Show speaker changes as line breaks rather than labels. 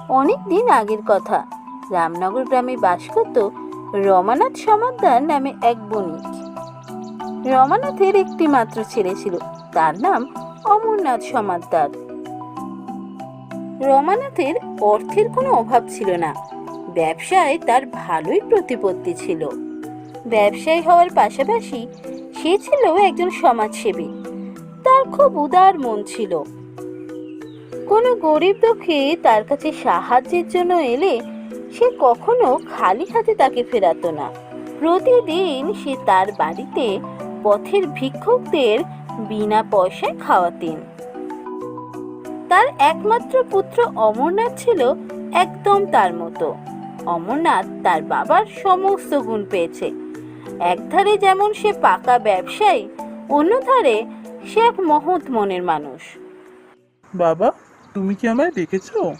অনেক দিন আগের কথা। রামনগর গ্রামে বাস করত রমানাথ সমাদ্দার নামে এক বণিক। রমানাথের একটি মাত্র ছেলে ছিল, তার নাম অমরনাথ সমাদ্দার। রমানাথের অর্থের কোনো অভাব ছিল না, ব্যবসায় তার ভালোই প্রতিপত্তি ছিল। ব্যবসায়ী হওয়ার পাশাপাশি সে ছিল একজন সমাজসেবী। তার খুব উদার মন ছিল। কোনো গরিব দুঃখী তার কাছে সাহায্যের জন্য এলে সে কখনো খালি হাতে তাকে ফেরাতো না। প্রতিদিন সে তার বাড়িতে পথের ভিক্ষুকদের বিনা পয়সায় খাওয়াতেন। তার একমাত্র পুত্র অমরনাথ ছিল একদম তার মতো। অমরনাথ তার বাবার সমস্ত গুণ পেয়েছে। একধারে যেমন সে পাকা ব্যবসায়ী, অন্যধারে সে এক মহৎ মনের মানুষ।
বাবা, তুমি কি আমায় ডেকেছো?